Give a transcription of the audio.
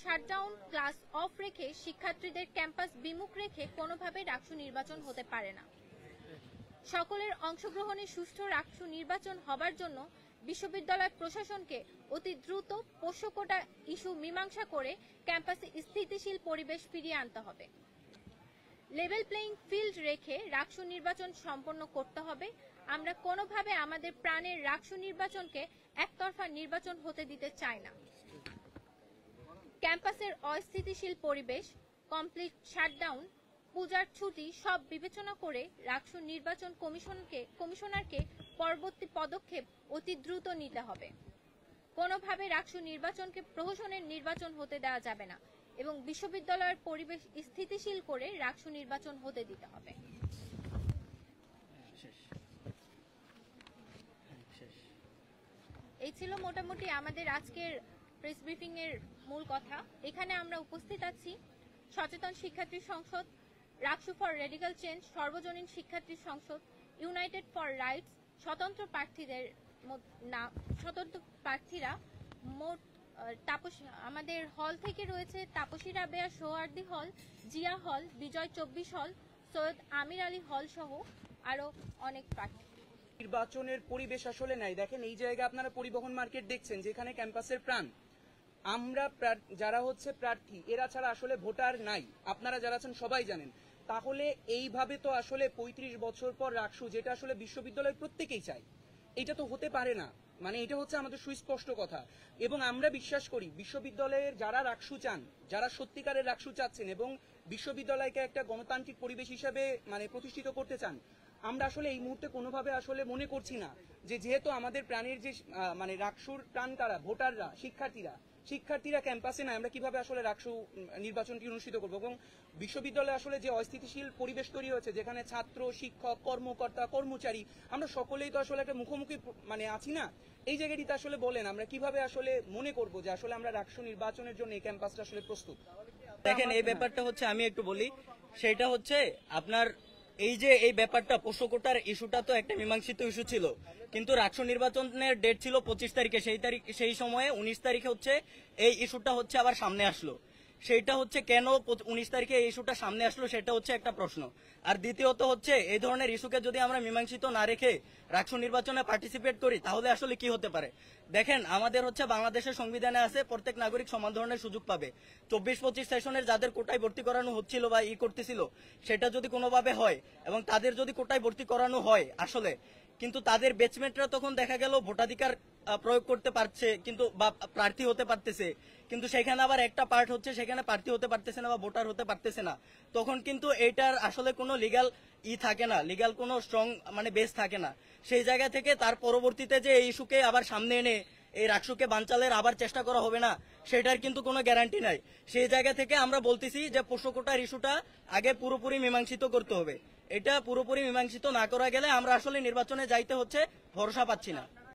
Shutdown, class of রেখে শিক্ষার্থীদের campus বিমুখ রেখে কোনোভাবে ডাকসু নির্বাচন হতে পারে না। সকলের অংশগ্রহণে সুষ্ঠু ডাকসু নির্বাচন হবার জন্য বিশ্ববিদ্যালয় প্রশাসনকে অতি দ্রুত পোষ্য কোটা ইস্যু মীমাংসা করে ক্যাম্পাসে স্থিতিশীল পরিবেশ ফিরিয়ে আনতে হবে। লেভেল প্লেইং ফিল্ড রেখে ডাকসু নির্বাচন সম্পন্ন করতে হবে। আমরা কোনোভাবে আমাদের প্রাণের ডাকসু নির্বাচনকে একতরফা নির্বাচন হতে দিতে চাই না। ক্যাম্পাসের অস্থিতিশীল পরিবেশ, কমপ্লিট শাটডাউন, পূজার ছুটি সব বিবেচনা করে ডাকসু নির্বাচন কমিশনারকে পরবর্তী পদক্ষেপ অতি দ্রুত নিতে হবে। কোনোভাবে ডাকসু নির্বাচনকে প্রহসনের নির্বাচন হতে দেওয়া যাবে না এবং বিশ্ববিদ্যালয়ের পরিবেশ স্থিতিশীল করে ডাকসু নির্বাচন হতে দিতে হবে। এই ছিল মোটামুটি আমাদের আজকের প্রেস ব্রিফিং এর মূল কথা। এখানে আমরা উপস্থিত আছি সচেতন শিক্ষার্থী সংসদ, ডাকসু ফর রেডিক্যাল চেঞ্জ, সর্বজনীন শিক্ষার্থী সংসদ, ইউনাইটেড ফর রাইটস, স্বতন্ত্র প্রার্থীরা মোট আমাদের হল থেকে রয়েছে তাপসী রাবেয়া সোহরাওয়ার্দী হল, জিয়া হল, বিজয় 24 হল, সৈয়দ আমির আলী হল সহ আরো অনেক প্রার্থী। নির্বাচনের পরিবেশ আসলে নাই। দেখেন এই জায়গায় আপনারা পরিবহন মার্কেট দেখছেন যেখানে ক্যাম্পাসের প্রাণ। আমরা যারা হচ্ছে প্রার্থী এরা ছাড়া আসলে ভোটার নাই, আপনারা যারা আছেন সবাই জানেন। তাহলে এইভাবে তো আসলে 35 বছর পর ডাকসু, যেটা আসলে বিশ্ববিদ্যালয়ের প্রত্যেকেই চায়, এটা তো হতে পারে না। মানে এটা হচ্ছে আমাদের সুস্পষ্ট কথা। এবং আমরা বিশ্বাস করি বিশ্ববিদ্যালয়ের যারা ডাকসু চান, যারা সত্যিকারের ডাকসু চাচ্ছেন এবং বিশ্ববিদ্যালয়কে একটা গণতান্ত্রিক পরিবেশ হিসাবে মানে প্রতিষ্ঠিত করতে চান, আমরা আসলে এই মুহূর্তে কোনোভাবে আসলে মনে করছি না যে যেহেতু আমাদের প্রাণের যে মানে ডাকসুর প্রাণ কারা, ভোটাররা, শিক্ষার্থীরা ক্যাম্পাসে না, আমরা কিভাবে আসলে ডাকসু নির্বাচনটি অনুষ্ঠিত করবো। এবং বিশ্ববিদ্যালয়ে আসলে যে অস্থিতিশীল পরিবেশ তৈরি হয়েছে, যেখানে ছাত্র, শিক্ষক, কর্মকর্তা, কর্মচারী আমরা সকলেই তো আসলে একটা মুখোমুখি মানে আছি না, এই জায়গাটিতে আসলে বলেন আমরা কিভাবে আসলে মনে করবো যে আসলে আমরা ডাকসু নির্বাচনের জন্য এই ক্যাম্পাসটা আসলে প্রস্তুত। দেখেন এই ব্যাপারটা হচ্ছে আমি একটু বলি, সেটা হচ্ছে আপনার এই যে এই ব্যাপারটা পোষ্য কোটার ইস্যুটা তো একটা মীমাংসিত ইস্যু ছিল, কিন্তু ডাকসু নির্বাচনের ডেট ছিল 25 তারিখে, সেই সময়ে 19 তারিখে হচ্ছে এই ইস্যুটা হচ্ছে আবার সামনে আসলো। সেইটা হচ্ছে কেন 19 তারিখে এই ইস্যুটা সামনে আসলো সেটা হচ্ছে একটা প্রশ্ন। আর দ্বিতীয়ত হচ্ছে এই ধরনের ইস্যুকে যদি আমরা মীমাংসিত না রেখে ডাকসু নির্বাচনে পার্টিসিপেট করি তাহলে আসলে কি হতে পারে। দেখেন আমাদের হচ্ছে বাংলাদেশের সংবিধানে আছে প্রত্যেক নাগরিক সমান ধরনের সুযোগ পাবে। 24-25 সেশনের যাদের কোটায় ভর্তি করানো হচ্ছিল বা করতেছিল সেটা যদি কোনোভাবে হয় এবং তাদের যদি কোটায় ভর্তি করানো হয় আসলে, কিন্তু তাদের বেচমেটরা তখন দেখা গেল ভোটাধিকার প্রয়োগ করতে পারছে কিন্তু বা প্রার্থী হতে পারতেছে, কিন্তু সেখানে আবার একটা পার্ট হচ্ছে সেখানে প্রার্থী হতে পারতেছে না বা ভোটার হতে পারতেছে না, তখন কিন্তু এটার আসলে কোনো লিগ্যাল থাকে না, লিগ্যাল কোনো স্ট্রং মানে বেস থাকে না। সেই জায়গা থেকে তার পরবর্তীতে যে এই ইস্যুকে আবার সামনে এনে এই ডাকসুকে বানচালের আবার চেষ্টা করা হবে না সেটার কিন্তু কোনো গ্যারান্টি নাই। সেই জায়গা থেকে আমরা বলতেছি যে পোষ্য কোটার ইস্যুটা আগে পুরোপুরি মীমাংসিত করতে হবে। এটা পুরোপুরি মীমাংসিত না করা গেলে আমরা আসলে নির্বাচনে যাইতে হচ্ছে ভরসা পাচ্ছি না।